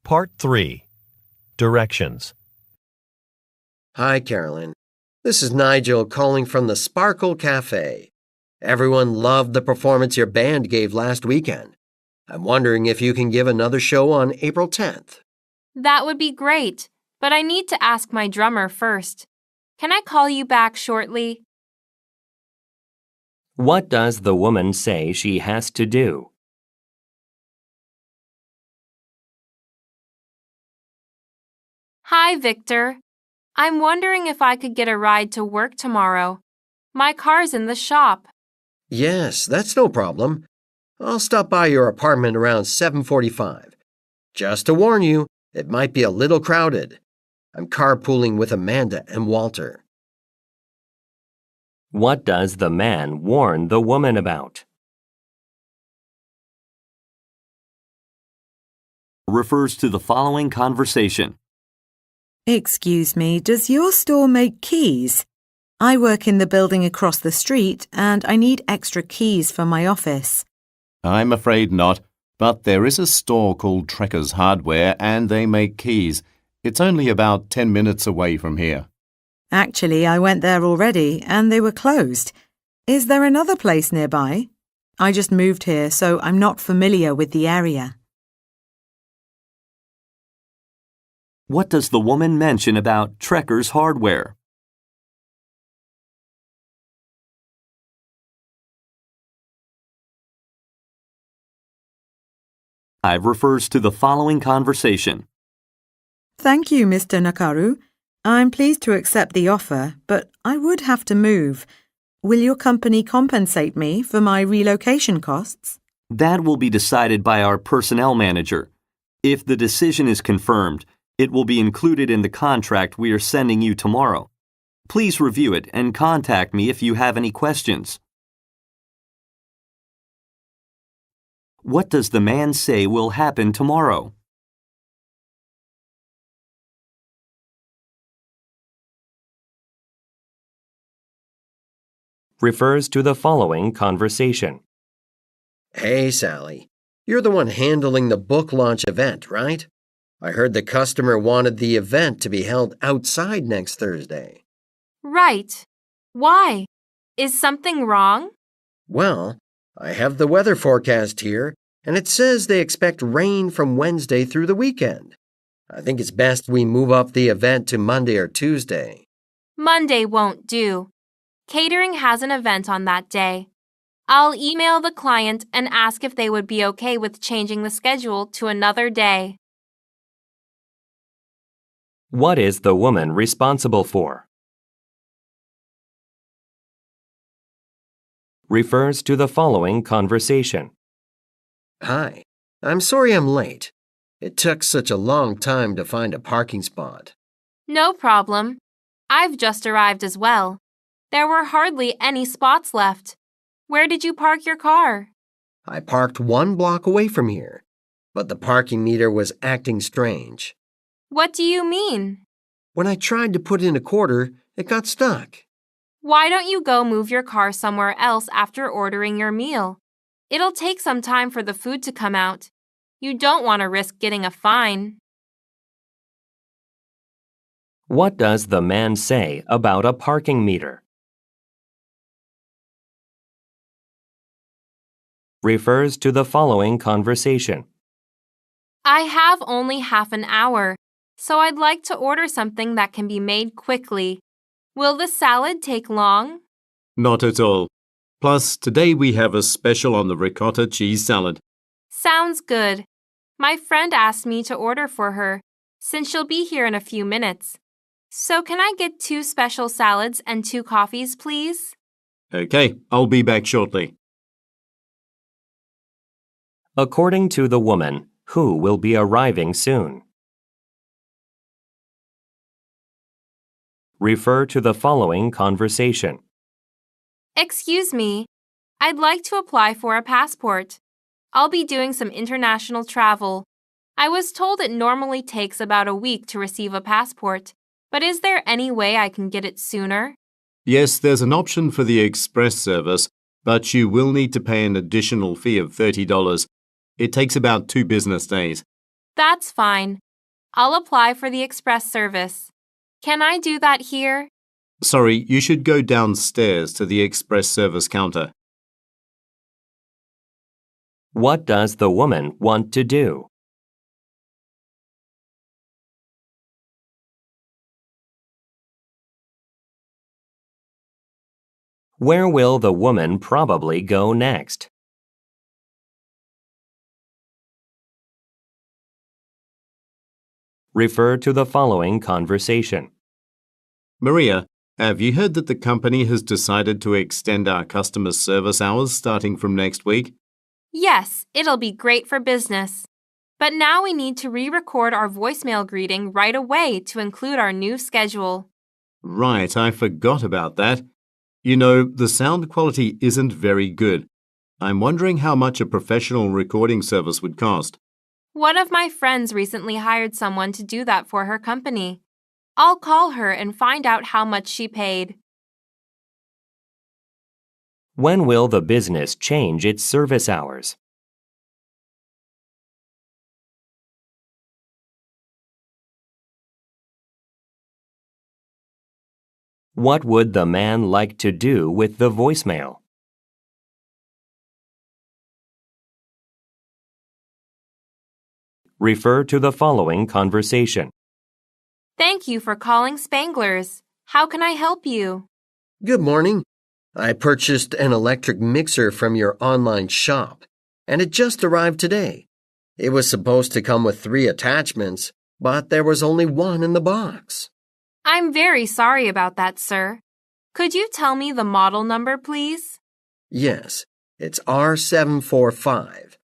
Part 3. Directions. Hi, Carolyn. This is Nigel calling from the Sparkle Cafe. Everyone loved the performance your band gave last weekend. I'm wondering if you can give another show on April 10th. That would be great, but I need to ask my drummer first. Can I call you back shortly? What does the woman say she has to do? Hi, Victor. I'm wondering if I could get a ride to work tomorrow. My car's in the shop. Yes, that's no problem. I'll stop by your apartment around 7:45. Just to warn you, it might be a little crowded. I'm carpooling with Amanda and Walter. What does the man warn the woman about? Refers to the following conversation. Excuse me, does your store make keys? I work in the building across the street and I need extra keys for my office. I'm afraid not, but there is a store called Trekker's Hardware and they make keys. It's only about 10 minutes away from here. Actually, I went there already and they were closed. Is there another place nearby? I just moved here, so I'm not familiar with the area. What does the woman mention about Trekker's Hardware? I refers to the following conversation. Thank you, Mr. Nakaru. I'm pleased to accept the offer, but I would have to move. Will your company compensate me for my relocation costs? That will be decided by our personnel manager. If the decision is confirmed, it will be included in the contract we are sending you tomorrow. Please review it and contact me if you have any questions. What does the man say will happen tomorrow? Refers to the following conversation. Hey, Sally. You're the one handling the book launch event, right? I heard the customer wanted the event to be held outside next Thursday. Right. Why? Is something wrong? Well, I have the weather forecast here, and it says they expect rain from Wednesday through the weekend. I think it's best we move up the event to Monday or Tuesday. Monday won't do. Catering has an event on that day. I'll email the client and ask if they would be okay with changing the schedule to another day. What is the woman responsible for? Refers to the following conversation. Hi, I'm sorry I'm late. It took such a long time to find a parking spot. No problem. I've just arrived as well. There were hardly any spots left. Where did you park your car? I parked 1 block away from here, but the parking meter was acting strange. What do you mean? When I tried to put in a quarter, it got stuck. Why don't you go move your car somewhere else after ordering your meal? It'll take some time for the food to come out. You don't want to risk getting a fine. What does the man say about a parking meter? Refers to the following conversation. I have only half an hour, so I'd like to order something that can be made quickly. Will the salad take long? Not at all. Plus, today we have a special on the ricotta cheese salad. Sounds good. My friend asked me to order for her, since she'll be here in a few minutes. So can I get 2 special salads and 2 coffees, please? Okay, I'll be back shortly. According to the woman, who will be arriving soon? Refer to the following conversation. Excuse me, I'd like to apply for a passport. I'll be doing some international travel. I was told it normally takes about a week to receive a passport, but is there any way I can get it sooner? Yes, there's an option for the express service, but you will need to pay an additional fee of $30. It takes about 2 business days. That's fine. I'll apply for the express service. Can I do that here? Sorry, you should go downstairs to the express service counter. What does the woman want to do? Where will the woman probably go next? Refer to the following conversation. Maria, have you heard that the company has decided to extend our customer service hours starting from next week? Yes, it'll be great for business. But now we need to re-record our voicemail greeting right away to include our new schedule. Right, I forgot about that. You know, the sound quality isn't very good. I'm wondering how much a professional recording service would cost. One of my friends recently hired someone to do that for her company. I'll call her and find out how much she paid. When will the business change its service hours? What would the man like to do with the voicemail? Refer to the following conversation. Thank you for calling Spangler's. How can I help you? Good morning. I purchased an electric mixer from your online shop, and it just arrived today. It was supposed to come with 3 attachments, but there was only 1 in the box. I'm very sorry about that, sir. Could you tell me the model number, please? Yes, it's R745,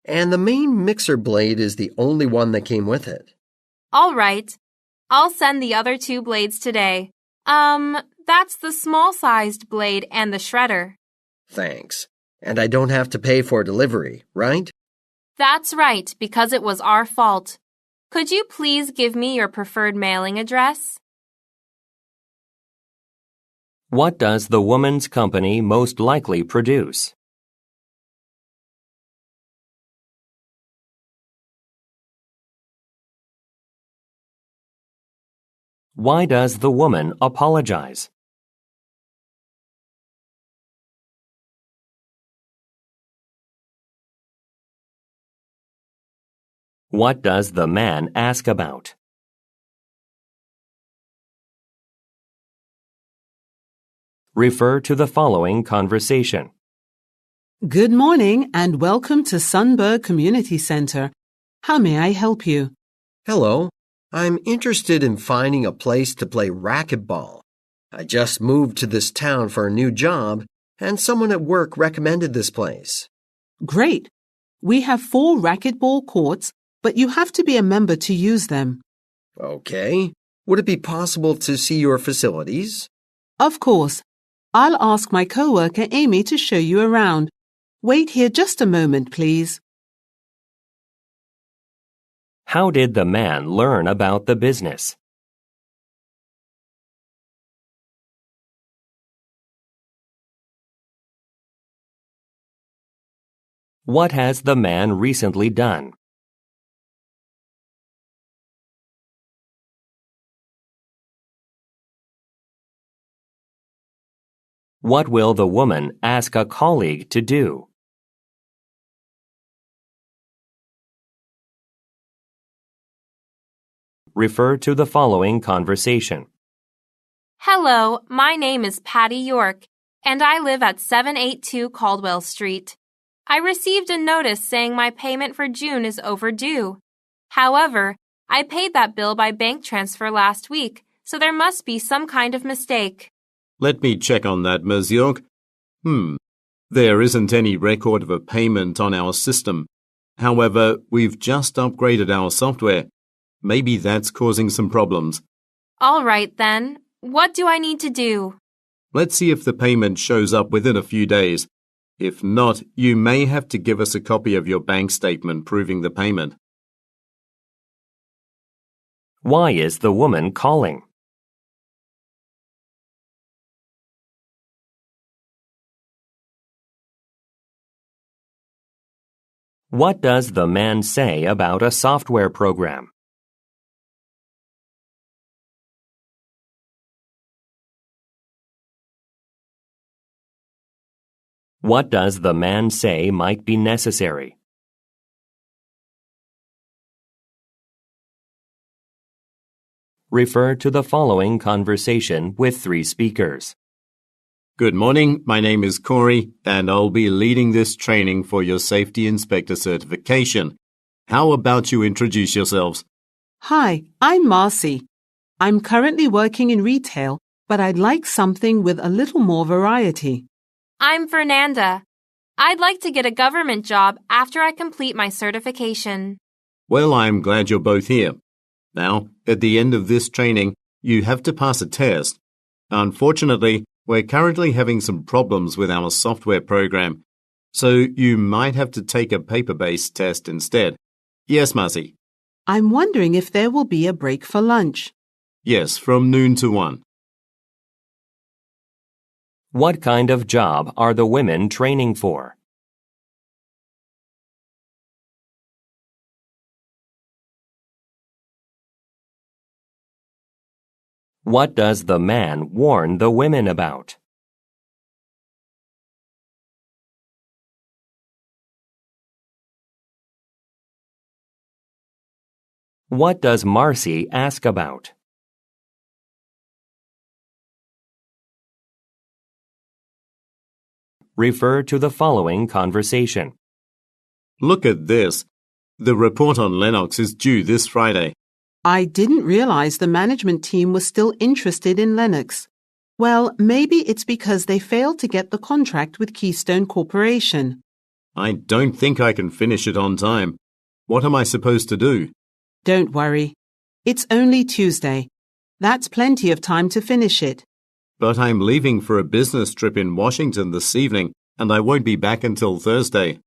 and the main mixer blade is the only one that came with it. All right. I'll send the other 2 blades today. That's the small-sized blade and the shredder. Thanks. And I don't have to pay for delivery, right? That's right, because it was our fault. Could you please give me your preferred mailing address? What does the woman's company most likely produce? Why does the woman apologize? What does the man ask about? Refer to the following conversation. Good morning and welcome to Sunberg Community Center. How may I help you? Hello. I'm interested in finding a place to play racquetball. I just moved to this town for a new job, and someone at work recommended this place. Great. We have 4 racquetball courts, but you have to be a member to use them. Okay. Would it be possible to see your facilities? Of course. I'll ask my coworker Amy to show you around. Wait here just a moment, please. How did the man learn about the business? What has the man recently done? What will the woman ask a colleague to do? Refer to the following conversation. Hello, my name is Patty York, and I live at 782 Caldwell Street. I received a notice saying my payment for June is overdue. However, I paid that bill by bank transfer last week, so there must be some kind of mistake. Let me check on that, Ms. York. There isn't any record of a payment on our system. However, we've just upgraded our software. Maybe that's causing some problems. All right, then. What do I need to do? Let's see if the payment shows up within a few days. If not, you may have to give us a copy of your bank statement proving the payment. Why is the woman calling? What does the man say about a software program? What does the man say might be necessary? Refer to the following conversation with 3 speakers. Good morning, my name is Corey, and I'll be leading this training for your Safety Inspector certification. How about you introduce yourselves? Hi, I'm Marcy. I'm currently working in retail, but I'd like something with a little more variety. I'm Fernanda. I'd like to get a government job after I complete my certification. Well, I'm glad you're both here. Now, at the end of this training, you have to pass a test. Unfortunately, we're currently having some problems with our software program, so you might have to take a paper-based test instead. Yes, Marcy? I'm wondering if there will be a break for lunch. Yes, from noon to 1. What kind of job are the women training for? What does the man warn the women about? What does Marcy ask about? Refer to the following conversation. Look at this. The report on Lennox is due this Friday. I didn't realize the management team was still interested in Lennox. Well, maybe it's because they failed to get the contract with Keystone Corporation. I don't think I can finish it on time. What am I supposed to do? Don't worry. It's only Tuesday. That's plenty of time to finish it. But I'm leaving for a business trip in Washington this evening, and I won't be back until Thursday.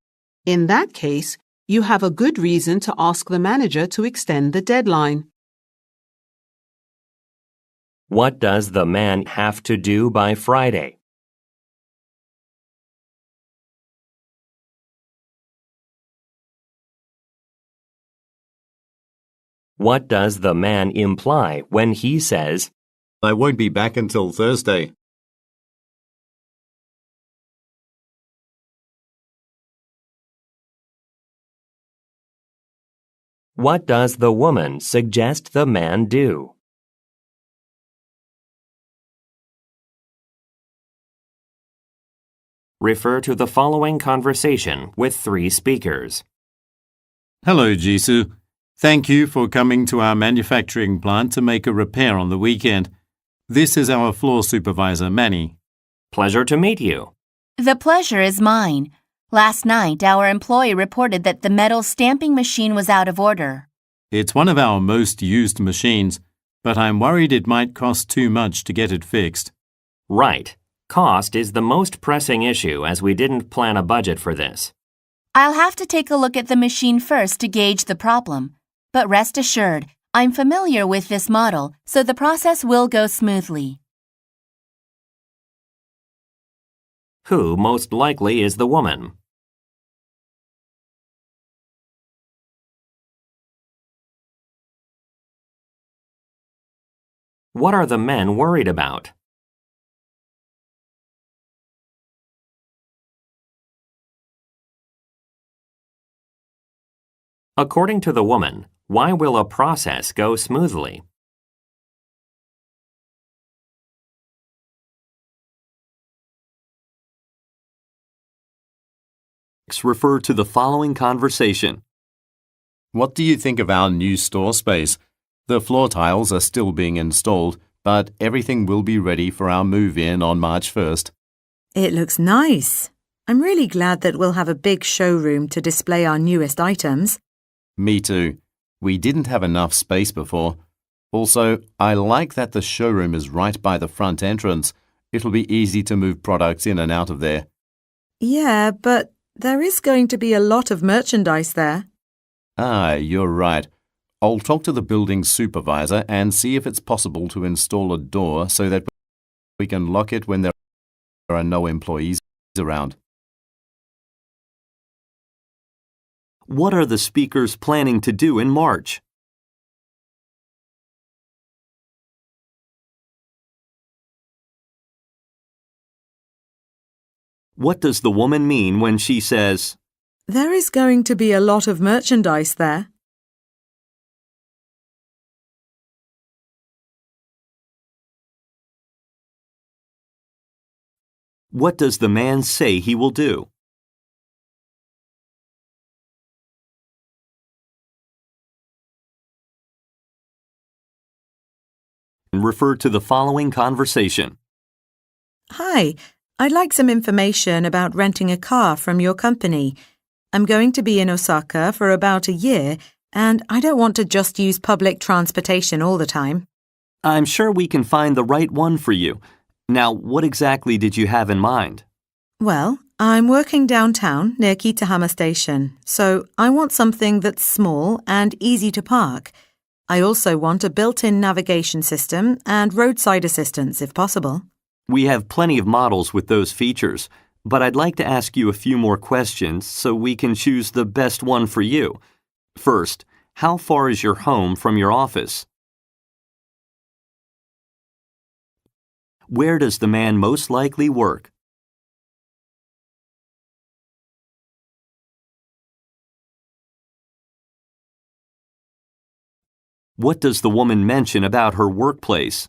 In that case, you have a good reason to ask the manager to extend the deadline. What does the man have to do by Friday? What does the man imply when he says, I won't be back until Thursday? What does the woman suggest the man do? Refer to the following conversation with 3 speakers. Hello, Jisoo. Thank you for coming to our manufacturing plant to make a repair on the weekend. This is our floor supervisor, Manny. Pleasure to meet you. The pleasure is mine. Last night, our employee reported that the metal stamping machine was out of order. It's one of our most used machines, but I'm worried it might cost too much to get it fixed. Right. Cost is the most pressing issue as we didn't plan a budget for this. I'll have to take a look at the machine first to gauge the problem. But rest assured, I'm familiar with this model, so the process will go smoothly. Who most likely is the woman? What are the men worried about? According to the woman, why will a process go smoothly? Refer to the following conversation. What do you think of our new store space? The floor tiles are still being installed, but everything will be ready for our move-in on March 1st. It looks nice. I'm really glad that we'll have a big showroom to display our newest items. Me too. We didn't have enough space before. Also, I like that the showroom is right by the front entrance. It'll be easy to move products in and out of there. Yeah, but there is going to be a lot of merchandise there. Ah, you're right. I'll talk to the building supervisor and see if it's possible to install a door so that we can lock it when there are no employees around. What are the speakers planning to do in March? What does the woman mean when she says, There is going to be a lot of merchandise there. what does the man say he will do? Refer to the following conversation. Hi, I'd like some information about renting a car from your company. I'm going to be in Osaka for about a year, and I don't want to just use public transportation all the time. I'm sure we can find the right one for you. Now, what exactly did you have in mind? Well, I'm working downtown near Kitahama Station, so I want something that's small and easy to park. I also want a built-in navigation system and roadside assistance if possible. We have plenty of models with those features, but I'd like to ask you a few more questions so we can choose the best one for you. First, how far is your home from your office? Where does the man most likely work? What does the woman mention about her workplace?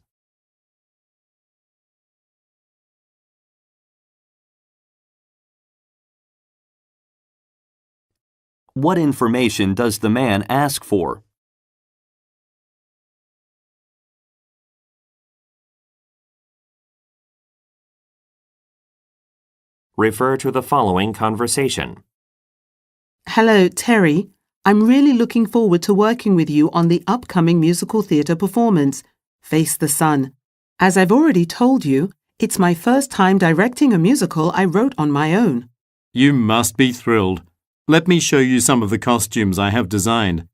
What information does the man ask for? Refer to the following conversation. Hello, Terry. I'm really looking forward to working with you on the upcoming musical theatre performance, Face the Sun. As I've already told you, it's my first time directing a musical I wrote on my own. You must be thrilled. Let me show you some of the costumes I have designed.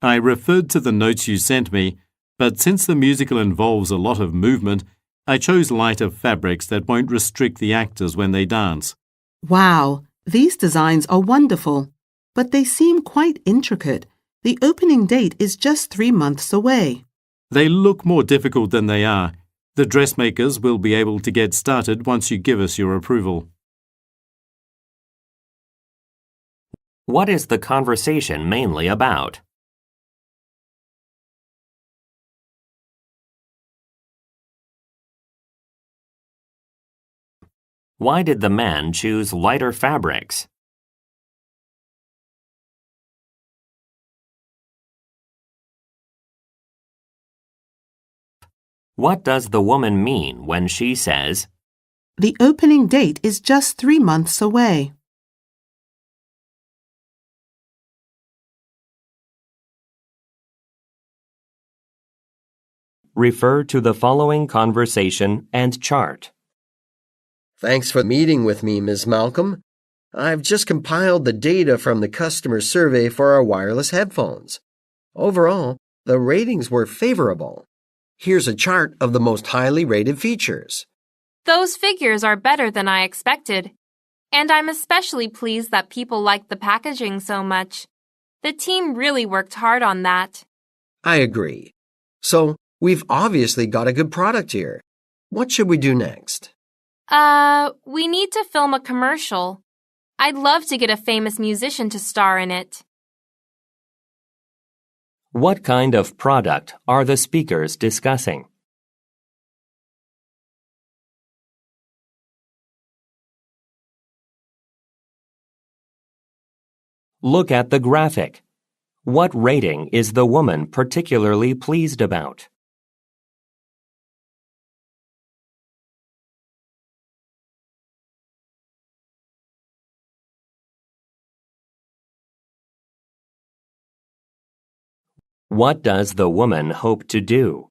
I referred to the notes you sent me, but since the musical involves a lot of movement, I chose lighter fabrics that won't restrict the actors when they dance. Wow, these designs are wonderful, but they seem quite intricate. The opening date is just 3 months away. They look more difficult than they are. The dressmakers will be able to get started once you give us your approval. What is the conversation mainly about? Why did the man choose lighter fabrics? What does the woman mean when she says, The opening date is just 3 months away? refer to the following conversation and chart. Thanks for meeting with me, Ms. Malcolm. I've just compiled the data from the customer survey for our wireless headphones. Overall, the ratings were favorable. Here's a chart of the most highly rated features. Those figures are better than I expected. And I'm especially pleased that people liked the packaging so much. The team really worked hard on that. I agree. So, we've obviously got a good product here. What should we do next? We need to film a commercial. I'd love to get a famous musician to star in it. What kind of product are the speakers discussing? Look at the graphic. What rating is the woman particularly pleased about? What does the woman hope to do?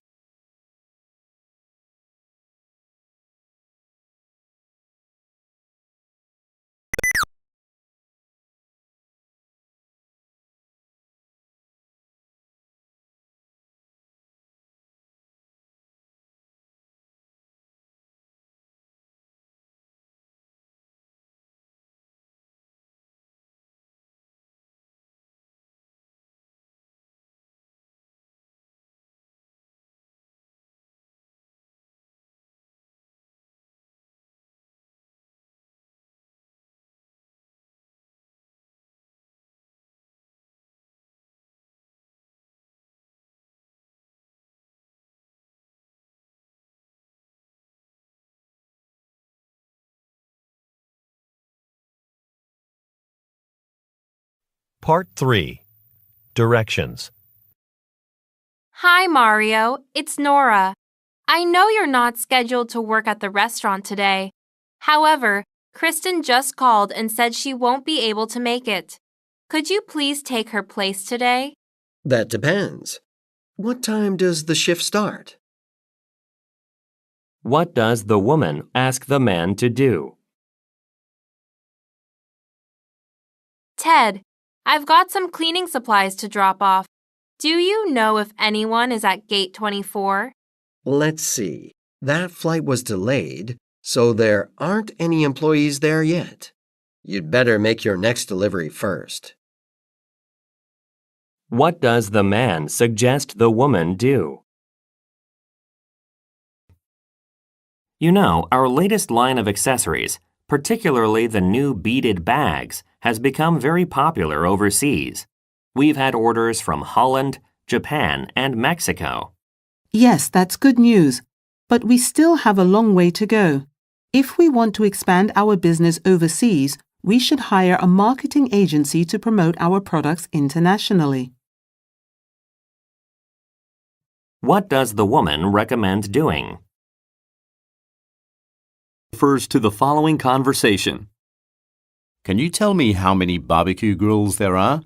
Part 3. Directions. Hi, Mario. It's Nora. I know you're not scheduled to work at the restaurant today. However, Kristen just called and said she won't be able to make it. Could you please take her place today? That depends. What time does the shift start? What does the woman ask the man to do? Ted, I've got some cleaning supplies to drop off. Do you know if anyone is at gate 24? Let's see. That flight was delayed, so there aren't any employees there yet. You'd better make your next delivery first. What does the man suggest the woman do? You know, our latest line of accessories, particularly the new beaded bags, has become very popular overseas. We've had orders from Holland, Japan, and Mexico. Yes, that's good news, but we still have a long way to go. If we want to expand our business overseas, we should hire a marketing agency to promote our products internationally. What does the woman recommend doing? Refers to the following conversation. Can you tell me how many barbecue grills there are?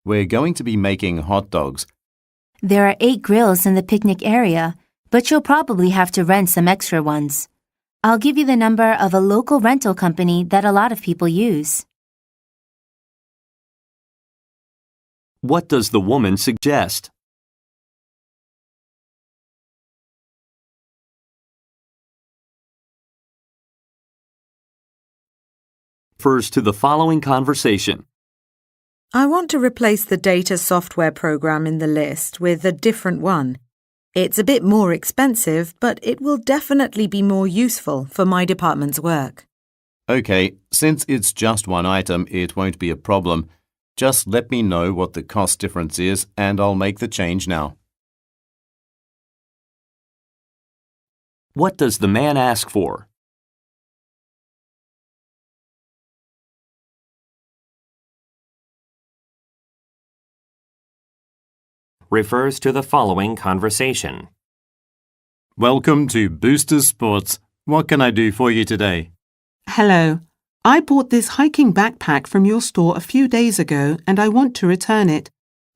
We're going to be making hot dogs. There are 8 grills in the picnic area, but you'll probably have to rent some extra ones. I'll give you the number of a local rental company that a lot of people use. What does the woman suggest? Refers to the following conversation. I want to replace the data software program in the list with a different one. It's a bit more expensive, but it will definitely be more useful for my department's work. Okay, since it's just one item, it won't be a problem. Just let me know what the cost difference is and I'll make the change now. What does the man ask for? Refers to the following conversation. Welcome to Booster Sports. What can I do for you today? Hello. I bought this hiking backpack from your store a few days ago and I want to return it.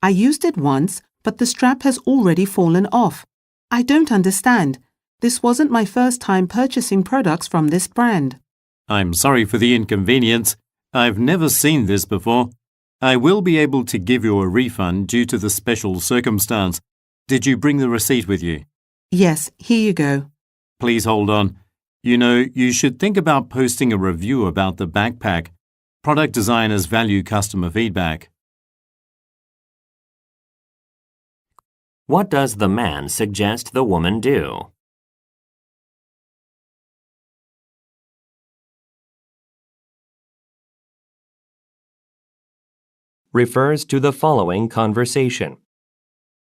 I used it once, but the strap has already fallen off. I don't understand. This wasn't my first time purchasing products from this brand. I'm sorry for the inconvenience. I've never seen this before. I will be able to give you a refund due to the special circumstance. Did you bring the receipt with you? Yes, here you go. Please hold on. You know, you should think about posting a review about the backpack. Product designers value customer feedback. What does the man suggest the woman do? Refers to the following conversation.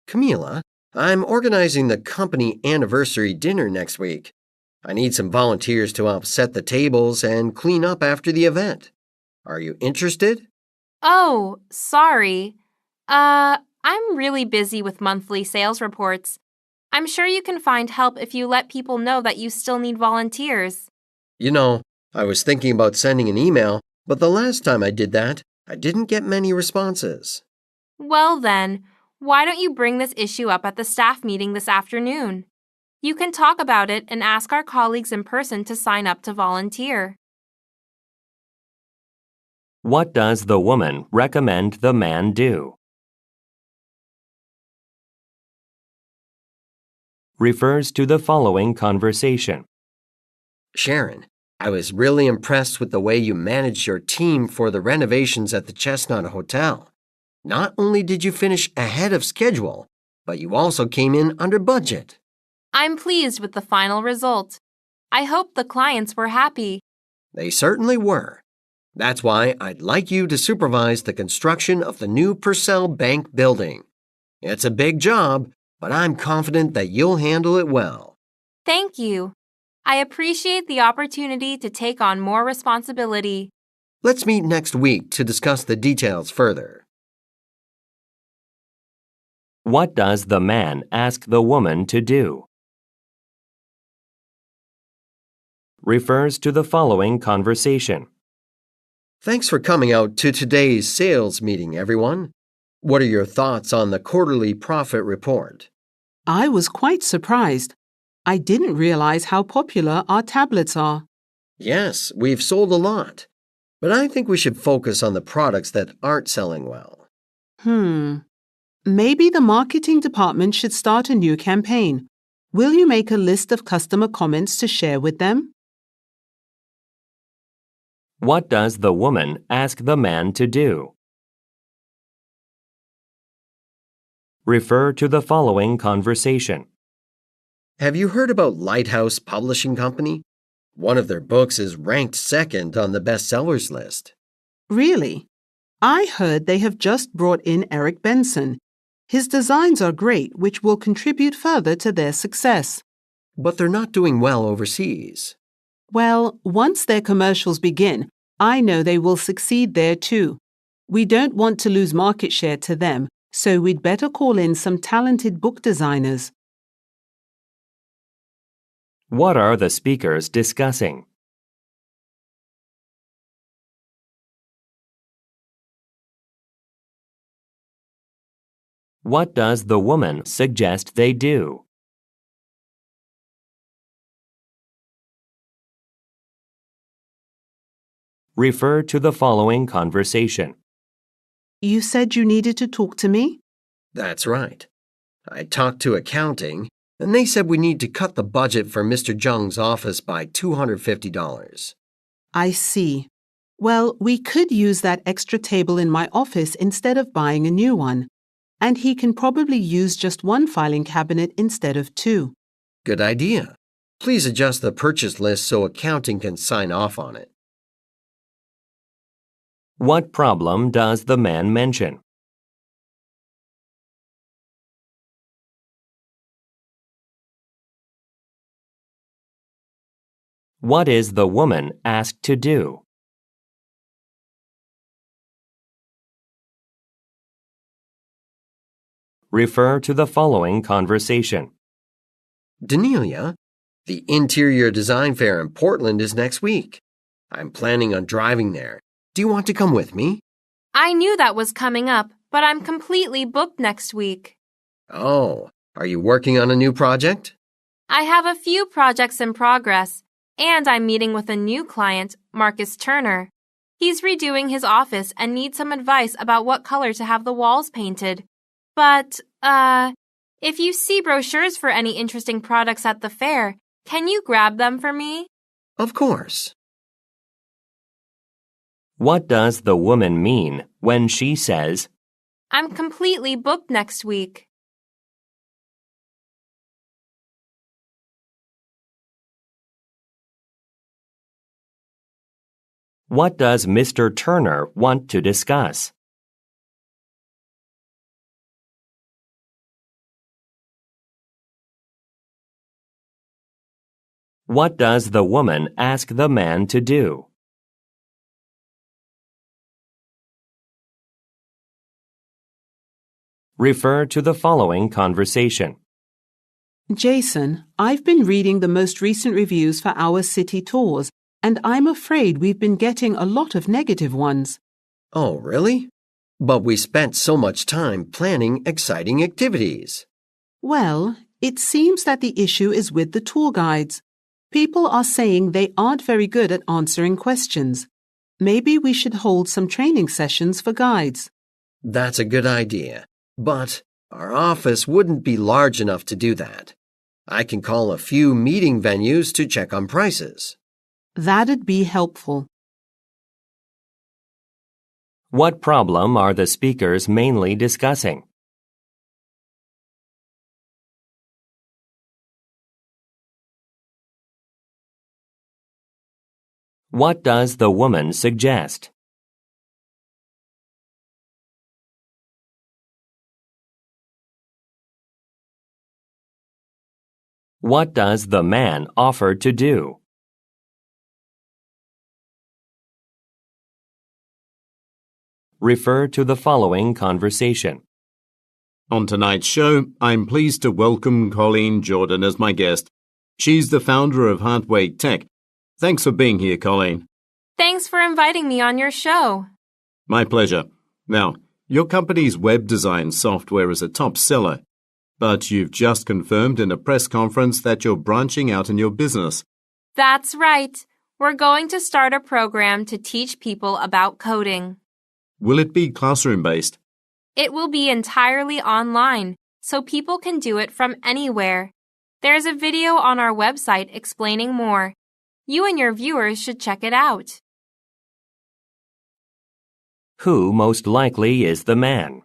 Camila, I'm organizing the company anniversary dinner next week. I need some volunteers to help set the tables and clean up after the event. Are you interested? Oh, sorry. I'm really busy with monthly sales reports. I'm sure you can find help if you let people know that you still need volunteers. You know, I was thinking about sending an email, but the last time I did that, I didn't get many responses. Well then, why don't you bring this issue up at the staff meeting this afternoon? You can talk about it and ask our colleagues in person to sign up to volunteer. What does the woman recommend the man do? Refers to the following conversation. Sharon, I was really impressed with the way you managed your team for the renovations at the Chestnut Hotel. Not only did you finish ahead of schedule, but you also came in under budget. I'm pleased with the final result. I hope the clients were happy. They certainly were. That's why I'd like you to supervise the construction of the new Purcell Bank building. It's a big job, but I'm confident that you'll handle it well. Thank you. I appreciate the opportunity to take on more responsibility. Let's meet next week to discuss the details further. What does the man ask the woman to do? Refers to the following conversation. Thanks for coming out to today's sales meeting, everyone. What are your thoughts on the quarterly profit report? I was quite surprised. I didn't realize how popular our tablets are. Yes, we've sold a lot. But I think we should focus on the products that aren't selling well. Maybe the marketing department should start a new campaign. Will you make a list of customer comments to share with them? What does the woman ask the man to do? Refer to the following conversation. Have you heard about Lighthouse Publishing Company? One of their books is ranked second on the bestsellers list. Really? I heard they have just brought in Eric Benson. His designs are great, which will contribute further to their success. But they're not doing well overseas. Well, once their commercials begin, I know they will succeed there too. We don't want to lose market share to them, so we'd better call in some talented book designers. What are the speakers discussing? What does the woman suggest they do? Refer to the following conversation. You said you needed to talk to me? That's right. I talked to accounting, and they said we need to cut the budget for Mr. Jung's office by $250. I see. Well, we could use that extra table in my office instead of buying a new one. And he can probably use just one filing cabinet instead of two. Good idea. Please adjust the purchase list so accounting can sign off on it. What problem does the man mention? What is the woman asked to do? Refer to the following conversation. Danelia, the Interior Design Fair in Portland is next week. I'm planning on driving there. Do you want to come with me? I knew that was coming up, but I'm completely booked next week. Oh, are you working on a new project? I have a few projects in progress, and I'm meeting with a new client, Marcus Turner. He's redoing his office and needs some advice about what color to have the walls painted. But, if you see brochures for any interesting products at the fair, can you grab them for me? Of course. What does the woman mean when she says, I'm completely booked next week? What does Mr. Turner want to discuss? What does the woman ask the man to do? Refer to the following conversation. Jason, I've been reading the most recent reviews for our city tours, and I'm afraid we've been getting a lot of negative ones. Oh, really? But we spent so much time planning exciting activities. Well, it seems that the issue is with the tour guides. People are saying they aren't very good at answering questions. Maybe we should hold some training sessions for guides. That's a good idea, but our office wouldn't be large enough to do that. I can call a few meeting venues to check on prices. That'd be helpful. What problem are the speakers mainly discussing? What does the woman suggest? What does the man offer to do? Refer to the following conversation. On tonight's show, I'm pleased to welcome Colleen Jordan as my guest. She's the founder of Heartway Tech. Thanks for being here, Colleen. Thanks for inviting me on your show. My pleasure. Now, your company's web design software is a top seller, but you've just confirmed in a press conference that you're branching out in your business. That's right. We're going to start a program to teach people about coding. Will it be classroom-based? It will be entirely online, so people can do it from anywhere. There's a video on our website explaining more. You and your viewers should check it out. Who most likely is the man?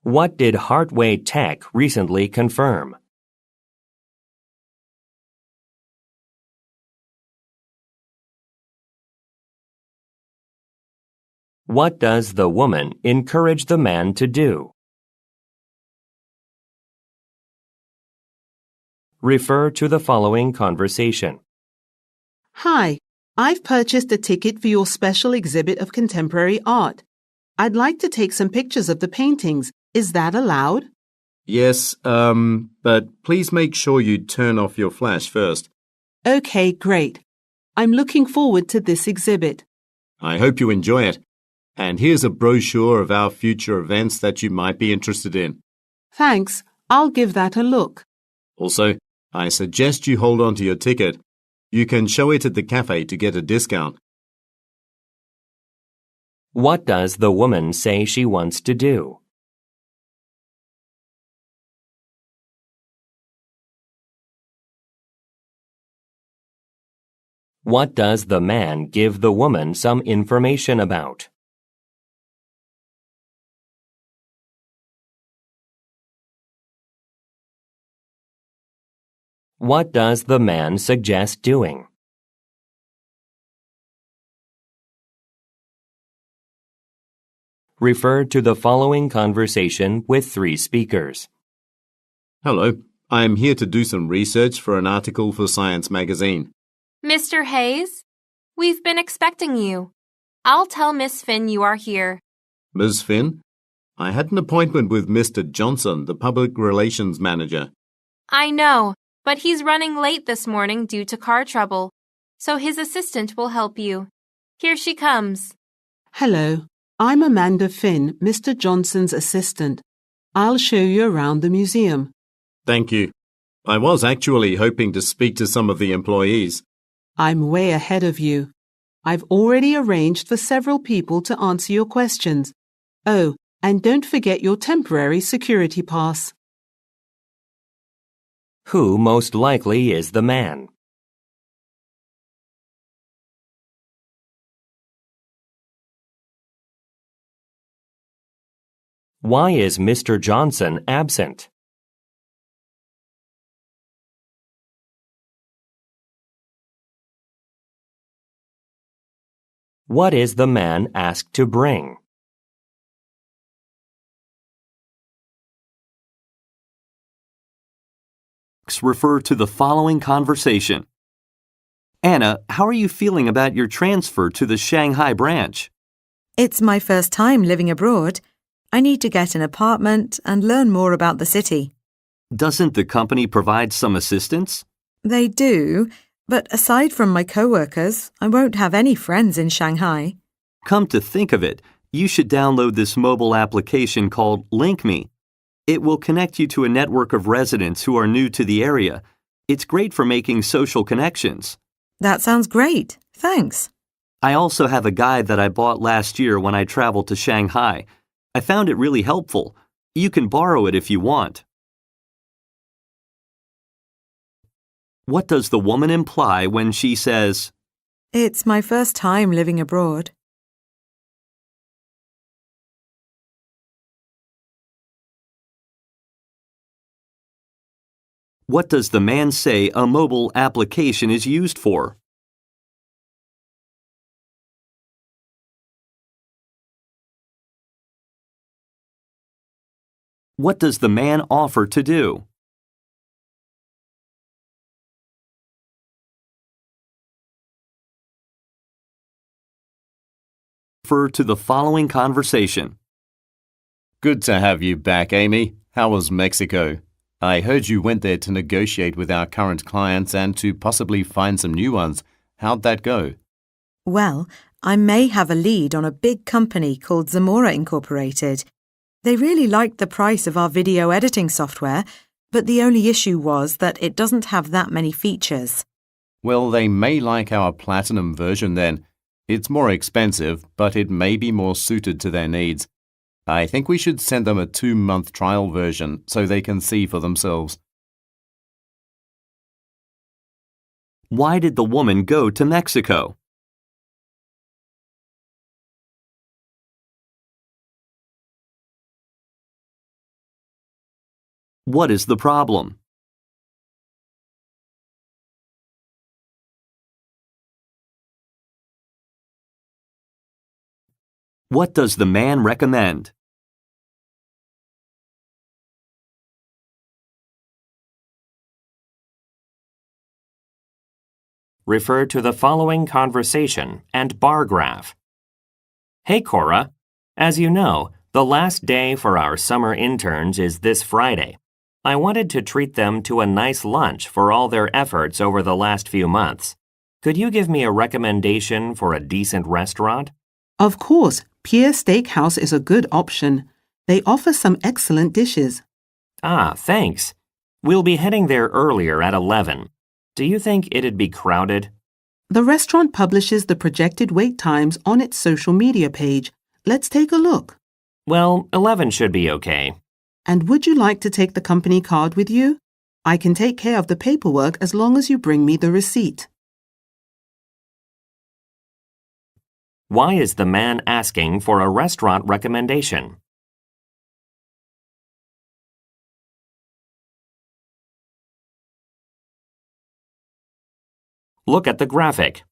What did Heartway Tech recently confirm? What does the woman encourage the man to do? Refer to the following conversation. Hi, I've purchased a ticket for your special exhibit of contemporary art. I'd like to take some pictures of the paintings. Is that allowed? Yes, but please make sure you turn off your flash first. Okay, great. I'm looking forward to this exhibit. I hope you enjoy it. And here's a brochure of our future events that you might be interested in. Thanks. I'll give that a look. Also, I suggest you hold on to your ticket. You can show it at the cafe to get a discount. What does the woman say she wants to do? What does the man give the woman some information about? What does the man suggest doing? Refer to the following conversation with 3 speakers. Hello, I'm here to do some research for an article for Science magazine. Mr. Hayes, we've been expecting you. I'll tell Miss Finn you are here. Ms. Finn, I had an appointment with Mr. Johnson, the public relations manager. I know, but he's running late this morning due to car trouble, so his assistant will help you. Here she comes. Hello, I'm Amanda Finn, Mr. Johnson's assistant. I'll show you around the museum. Thank you. I was actually hoping to speak to some of the employees. I'm way ahead of you. I've already arranged for several people to answer your questions. Oh, and don't forget your temporary security pass. Who most likely is the man? Why is Mr. Johnson absent? What is the man asked to bring? Refer to the following conversation. Anna, how are you feeling about your transfer to the Shanghai branch? It's my first time living abroad. I need to get an apartment and learn more about the city. Doesn't the company provide some assistance? They do, but aside from my co-workers, I won't have any friends in Shanghai. Come to think of it, you should download this mobile application called LinkMe. It will connect you to a network of residents who are new to the area. It's great for making social connections. That sounds great. Thanks. I also have a guide that I bought last year when I traveled to Shanghai. I found it really helpful. You can borrow it if you want. What does the woman imply when she says, It's my first time living abroad. What does the man say a mobile application is used for? What does the man offer to do? refer to the following conversation. Good to have you back, Amy. How was Mexico? I heard you went there to negotiate with our current clients and to possibly find some new ones. How'd that go? Well, I may have a lead on a big company called Zamora Incorporated. They really liked the price of our video editing software, but the only issue was that it doesn't have that many features. Well, they may like our platinum version then. It's more expensive, but it may be more suited to their needs. I think we should send them a 2-month trial version so they can see for themselves. Why did the woman go to Mexico? What is the problem? What does the man recommend? Refer to the following conversation and bar graph. Hey, Cora. As you know, the last day for our summer interns is this Friday. I wanted to treat them to a nice lunch for all their efforts over the last few months. Could you give me a recommendation for a decent restaurant? Of course, Pier Steakhouse is a good option. They offer some excellent dishes. Ah, thanks. We'll be heading there earlier at 11. Do you think it'd be crowded? The restaurant publishes the projected wait times on its social media page. Let's take a look. Well, 11 should be okay. And would you like to take the company card with you? I can take care of the paperwork as long as you bring me the receipt. Why is the man asking for a restaurant recommendation? Look at the graphic.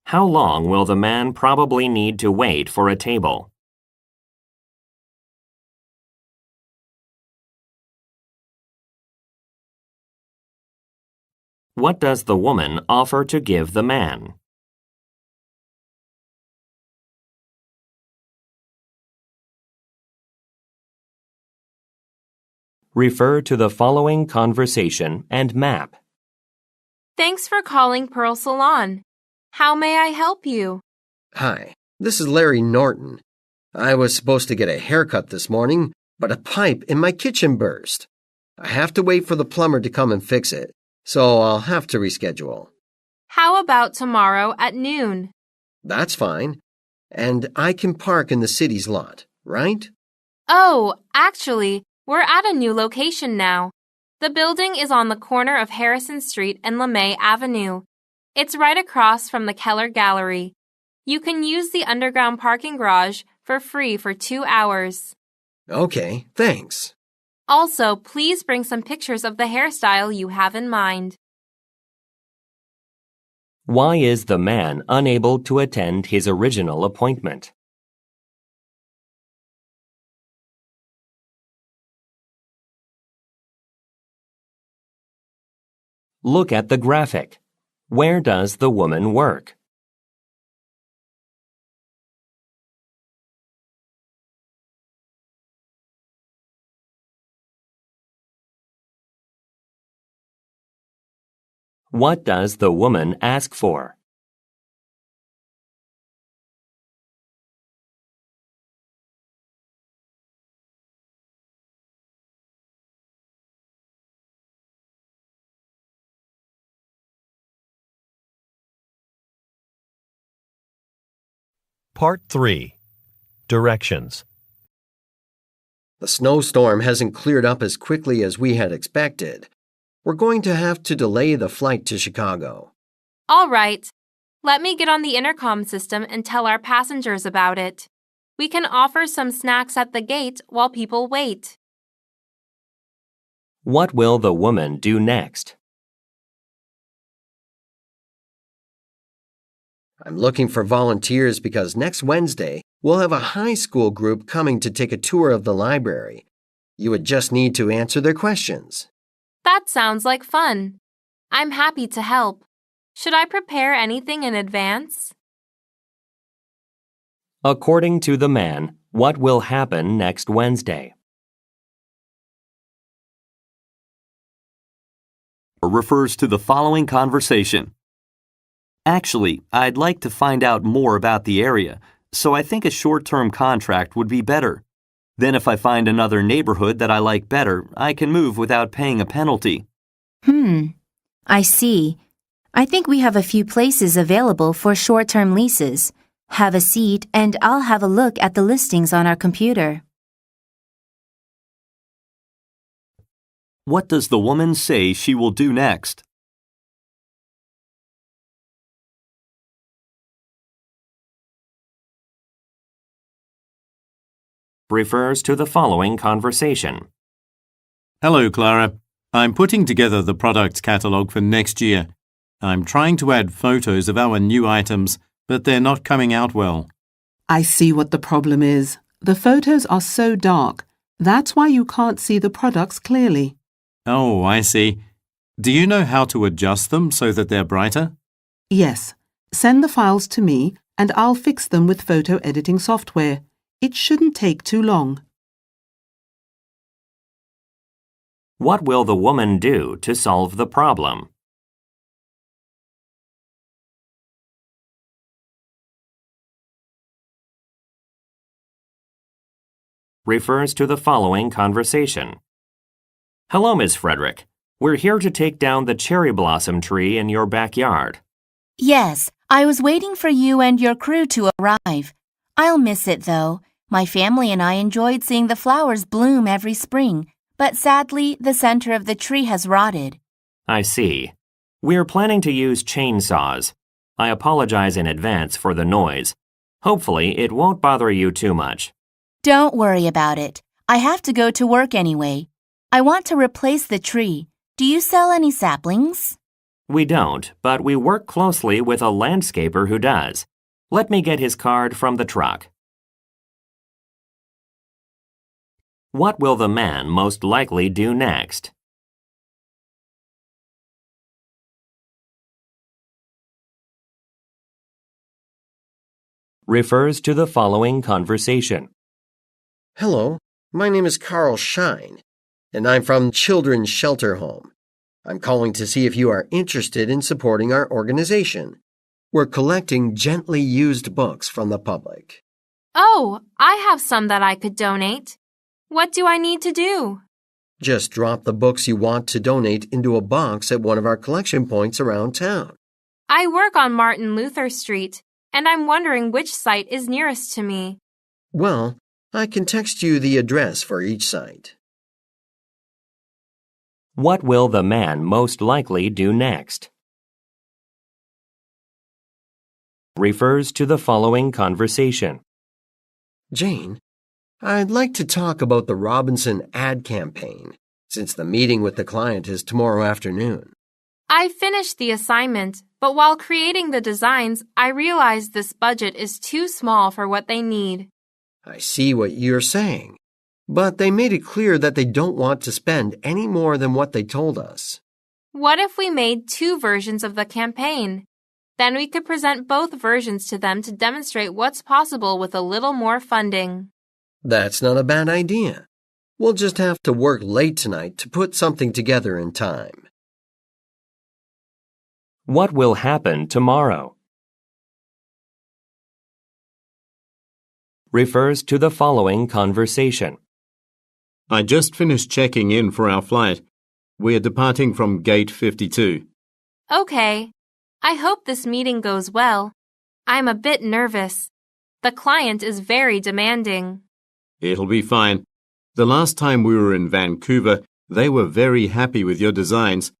How long will the man probably need to wait for a table? What does the woman offer to give the man? Refer to the following conversation and map. Thanks for calling Pearl Salon. How may I help you? Hi, this is Larry Norton. I was supposed to get a haircut this morning, but a pipe in my kitchen burst. I have to wait for the plumber to come and fix it, so I'll have to reschedule. How about tomorrow at noon? That's fine. And I can park in the city's lot, right? Oh, actually, we're at a new location now. The building is on the corner of Harrison Street and LeMay Avenue. It's right across from the Keller Gallery. You can use the underground parking garage for free for 2 hours. Okay, thanks. Also, please bring some pictures of the hairstyle you have in mind. Why is the man unable to attend his original appointment? Look at the graphic. Where does the woman work? What does the woman ask for? Part 3. Directions. The snowstorm hasn't cleared up as quickly as we had expected. We're going to have to delay the flight to Chicago. All right. Let me get on the intercom system and tell our passengers about it. We can offer some snacks at the gate while people wait. What will the woman do next? I'm looking for volunteers because next Wednesday we'll have a high school group coming to take a tour of the library. You would just need to answer their questions. That sounds like fun. I'm happy to help. Should I prepare anything in advance? According to the man, what will happen next Wednesday? Refers to the following conversation. Actually, I'd like to find out more about the area, so I think a short-term contract would be better. Then if I find another neighborhood that I like better, I can move without paying a penalty. I see. I think we have a few places available for short-term leases. Have a seat and I'll have a look at the listings on our computer. What does the woman say she will do next? Refers to the following conversation. Hello, Clara. I'm putting together the product catalogue for next year. I'm trying to add photos of our new items, but they're not coming out well. I see what the problem is. The photos are so dark. That's why you can't see the products clearly. Oh, I see. Do you know how to adjust them so that they're brighter? Yes. Send the files to me and I'll fix them with photo editing software. It shouldn't take too long. What will the woman do to solve the problem? Refers to the following conversation. Hello, Miss Frederick. We're here to take down the cherry blossom tree in your backyard. Yes, I was waiting for you and your crew to arrive. I'll miss it, though. My family and I enjoyed seeing the flowers bloom every spring, but sadly, the center of the tree has rotted. I see. We're planning to use chainsaws. I apologize in advance for the noise. Hopefully, it won't bother you too much. Don't worry about it. I have to go to work anyway. I want to replace the tree. Do you sell any saplings? We don't, but we work closely with a landscaper who does. Let me get his card from the truck. What will the man most likely do next? Refers to the following conversation. Hello, my name is Carl Shine, and I'm from Children's Shelter Home. I'm calling to see if you are interested in supporting our organization. We're collecting gently used books from the public. Oh, I have some that I could donate. What do I need to do? Just drop the books you want to donate into a box at one of our collection points around town. I work on Martin Luther Street, and I'm wondering which site is nearest to me. Well, I can text you the address for each site. What will the man most likely do next? Refers to the following conversation. Jane, I'd like to talk about the Robinson ad campaign, since the meeting with the client is tomorrow afternoon. I finished the assignment, but while creating the designs, I realized this budget is too small for what they need. I see what you're saying, but they made it clear that they don't want to spend any more than what they told us. What if we made 2 versions of the campaign? Then we could present both versions to them to demonstrate what's possible with a little more funding. That's not a bad idea. We'll just have to work late tonight to put something together in time. What will happen tomorrow? Refers to the following conversation. I just finished checking in for our flight. We're departing from Gate 52. Okay. I hope this meeting goes well. I'm a bit nervous. The client is very demanding. It'll be fine. The last time we were in Vancouver, they were very happy with your designs.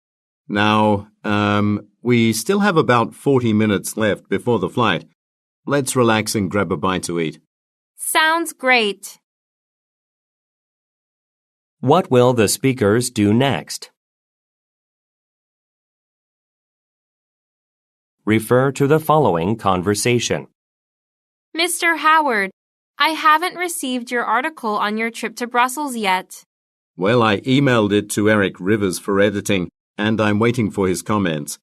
Now, we still have about 40 minutes left before the flight. Let's relax and grab a bite to eat. Sounds great. What will the speakers do next? Refer to the following conversation. Mr. Howard, I haven't received your article on your trip to Brussels yet. Well, I emailed it to Eric Rivers for editing, and I'm waiting for his comments.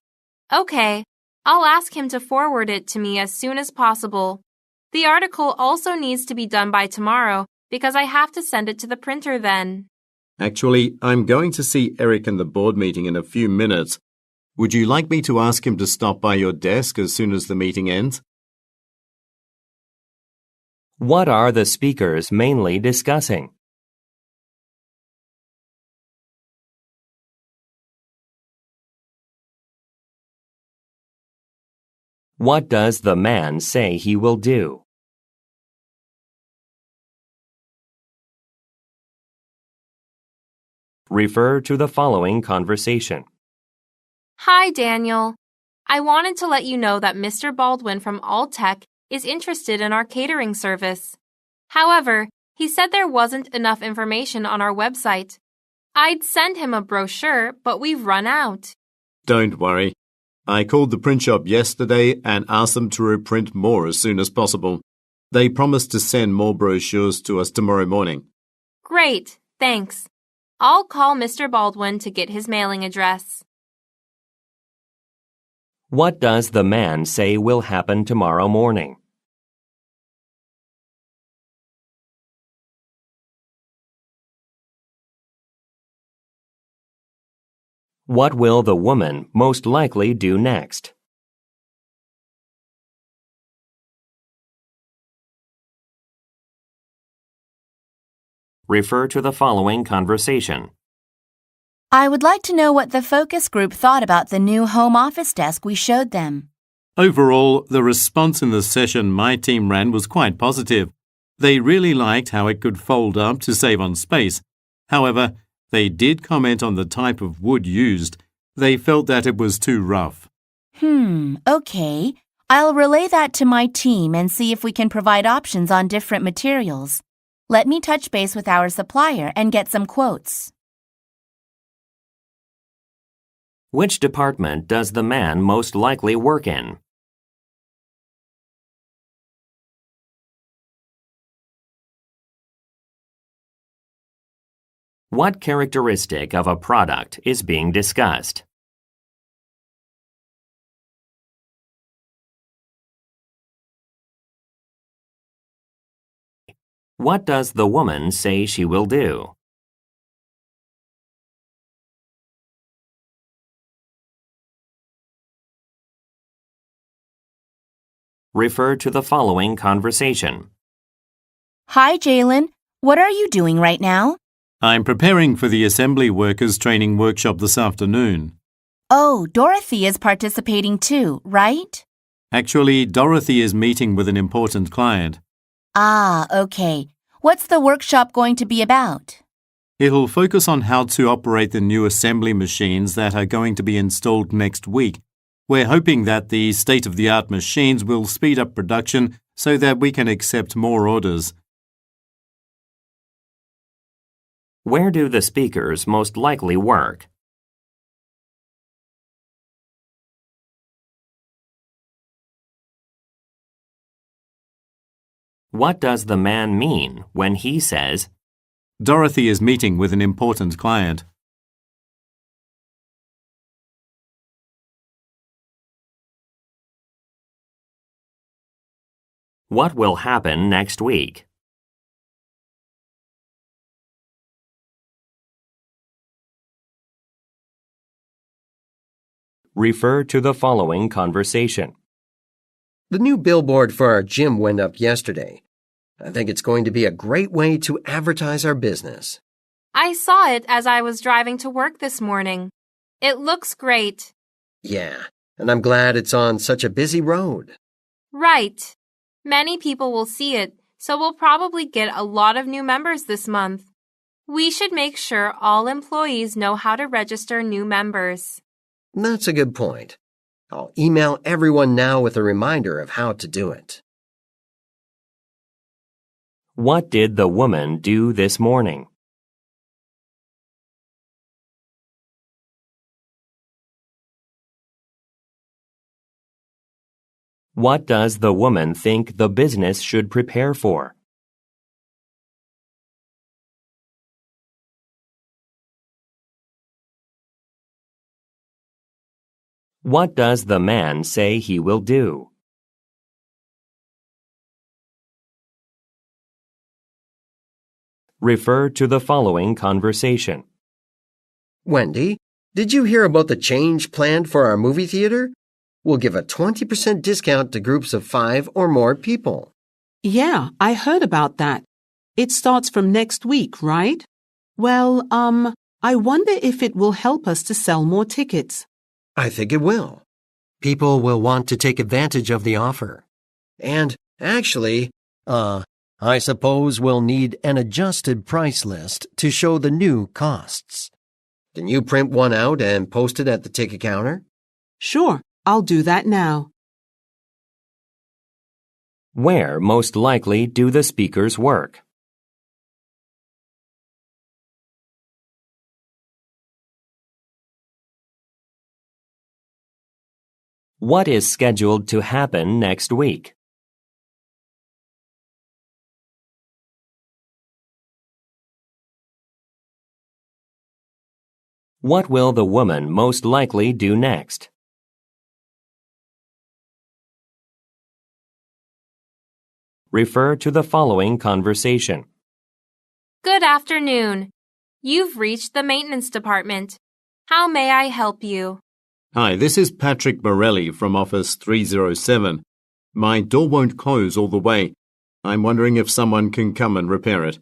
Okay, I'll ask him to forward it to me as soon as possible. The article also needs to be done by tomorrow because I have to send it to the printer then. Actually, I'm going to see Eric in the board meeting in a few minutes. Would you like me to ask him to stop by your desk as soon as the meeting ends? What are the speakers mainly discussing? What does the man say he will do? Refer to the following conversation. Hi, Daniel. I wanted to let you know that Mr. Baldwin from Alltech is interested in our catering service. However, he said there wasn't enough information on our website. I'd send him a brochure, but we've run out. Don't worry. I called the print shop yesterday and asked them to reprint more as soon as possible. They promised to send more brochures to us tomorrow morning. Great, thanks. I'll call Mr. Baldwin to get his mailing address. What does the man say will happen tomorrow morning? What will the woman most likely do next? Refer to the following conversation. I would like to know what the focus group thought about the new home office desk we showed them. Overall, the response in the session my team ran was quite positive. They really liked how it could fold up to save on space. However, they did comment on the type of wood used. They felt that it was too rough. Okay. I'll relay that to my team and see if we can provide options on different materials. Let me touch base with our supplier and get some quotes. Which department does the man most likely work in? What characteristic of a product is being discussed? What does the woman say she will do? Refer to the following conversation. Hi, Jalen. What are you doing right now? I'm preparing for the assembly workers training workshop this afternoon. Oh, Dorothy is participating too, right? Actually, Dorothy is meeting with an important client. Ah, okay. What's the workshop going to be about? It'll focus on how to operate the new assembly machines that are going to be installed next week. We're hoping that the state-of-the-art machines will speed up production so that we can accept more orders. Where do the speakers most likely work? What does the man mean when he says, Dorothy is meeting with an important client. What will happen next week? Refer to the following conversation. The new billboard for our gym went up yesterday. I think it's going to be a great way to advertise our business. I saw it as I was driving to work this morning. It looks great. Yeah, and I'm glad it's on such a busy road. Right. Many people will see it, so we'll probably get a lot of new members this month. We should make sure all employees know how to register new members. That's a good point. I'll email everyone now with a reminder of how to do it. What did the woman do this morning? What does the woman think the business should prepare for? What does the man say he will do? Refer to the following conversation. Wendy, did you hear about the change planned for our movie theater? We'll give a 20% discount to groups of 5 or more people. Yeah, I heard about that. It starts from next week, right? Well, I wonder if it will help us to sell more tickets. I think it will. People will want to take advantage of the offer. And actually, I suppose we'll need an adjusted price list to show the new costs. Can you print one out and post it at the ticket counter? Sure, I'll do that now. Where most likely do the speakers work? What is scheduled to happen next week? What will the woman most likely do next? Refer to the following conversation. Good afternoon. You've reached the maintenance department. How may I help you? Hi, this is Patrick Morelli from Office 307. My door won't close all the way. I'm wondering if someone can come and repair it.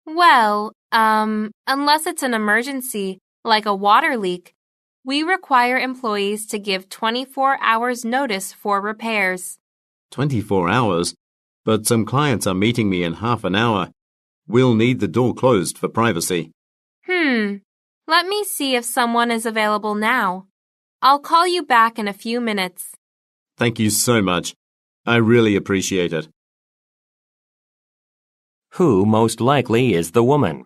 Well, unless it's an emergency, like a water leak, we require employees to give 24 hours notice for repairs. 24 hours? But some clients are meeting me in half an hour. We'll need the door closed for privacy. Let me see if someone is available now. I'll call you back in a few minutes. Thank you so much. I really appreciate it. Who most likely is the woman?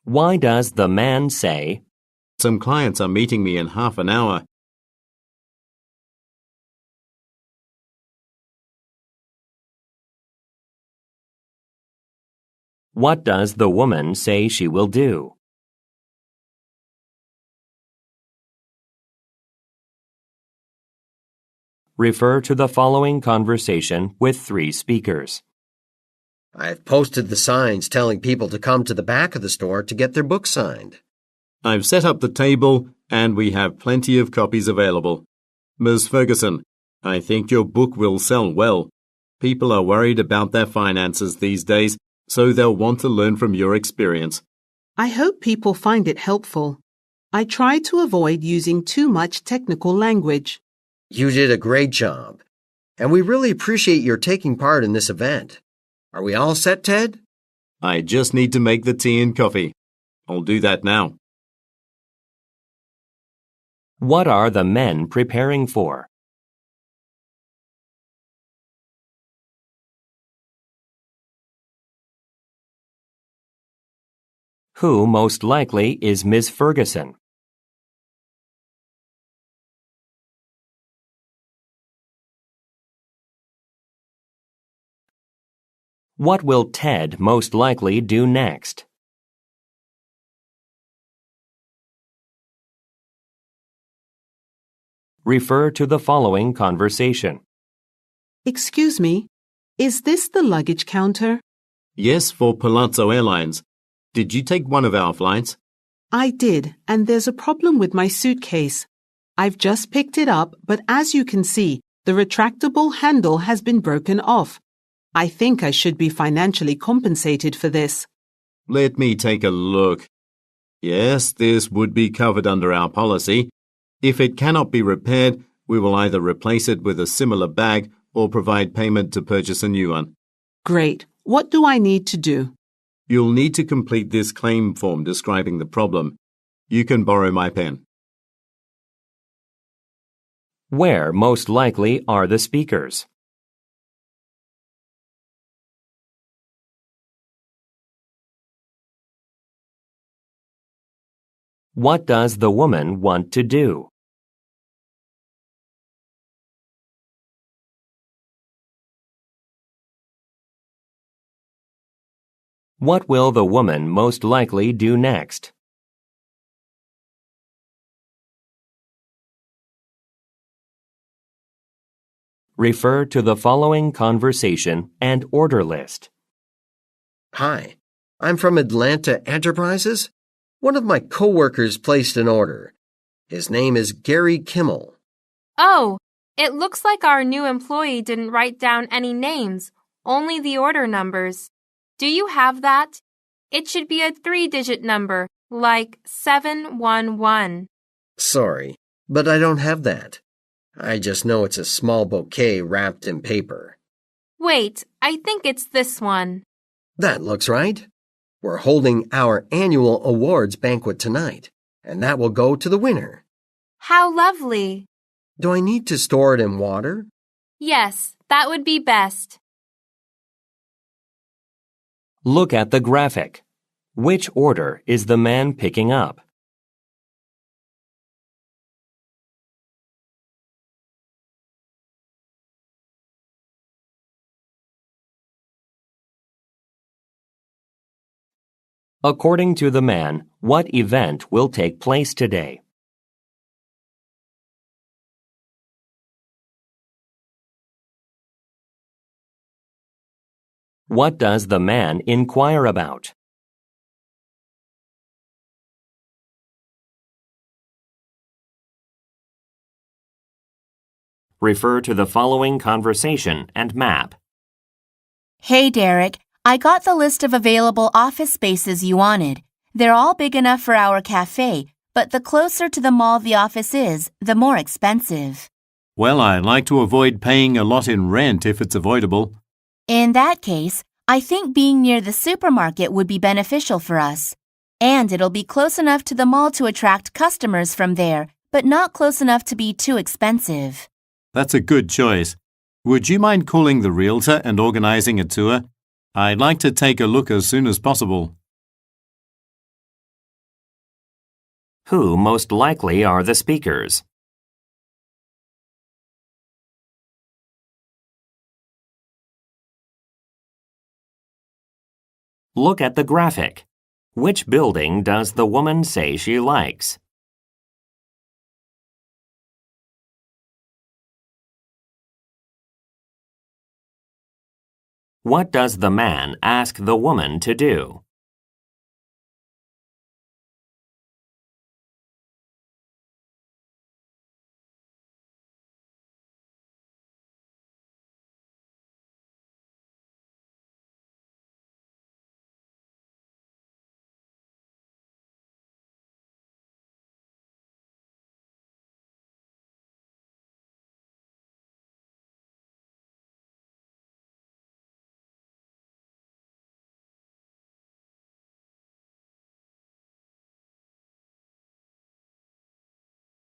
Why does the man say, Some clients are meeting me in half an hour. What does the woman say she will do? Refer to the following conversation with 3 speakers. I've posted the signs telling people to come to the back of the store to get their books signed. I've set up the table and we have plenty of copies available. Ms. Ferguson, I think your book will sell well. People are worried about their finances these days, so they'll want to learn from your experience. I hope people find it helpful. I try to avoid using too much technical language. You did a great job, and we really appreciate your taking part in this event. Are we all set, Ted? I just need to make the tea and coffee. I'll do that now. What are the men preparing for? Who most likely is Ms. Ferguson? What will Ted most likely do next? Refer to the following conversation. Excuse me, is this the luggage counter? Yes, for Palazzo Airlines. Did you take one of our flights? I did, and there's a problem with my suitcase. I've just picked it up, but as you can see, the retractable handle has been broken off. I think I should be financially compensated for this. Let me take a look. Yes, this would be covered under our policy. If it cannot be repaired, we will either replace it with a similar bag or provide payment to purchase a new one. Great. What do I need to do? You'll need to complete this claim form describing the problem. You can borrow my pen. Where most likely are the speakers? What does the woman want to do? What will the woman most likely do next? Refer to the following conversation and order list. Hi, I'm from Atlanta Enterprises. One of my coworkers placed an order. His name is Gary Kimmel. Oh, it looks like our new employee didn't write down any names, only the order numbers. Do you have that? It should be a 3-digit number, like 711. Sorry, but I don't have that. I just know it's a small bouquet wrapped in paper. Wait, I think it's this one. That looks right. We're holding our annual awards banquet tonight, and that will go to the winner. How lovely. Do I need to store it in water? Yes, that would be best. Look at the graphic. Which order is the man picking up? According to the man, what event will take place today? What does the man inquire about? Refer to the following conversation and map. Hey, Derek, I got the list of available office spaces you wanted. They're all big enough for our cafe, but the closer to the mall the office is, the more expensive. Well, I like to avoid paying a lot in rent if it's avoidable. In that case, I think being near the supermarket would be beneficial for us. And it'll be close enough to the mall to attract customers from there, but not close enough to be too expensive. That's a good choice. Would you mind calling the realtor and organizing a tour? I'd like to take a look as soon as possible. Who most likely are the speakers? Look at the graphic. Which building does the woman say she likes? What does the man ask the woman to do?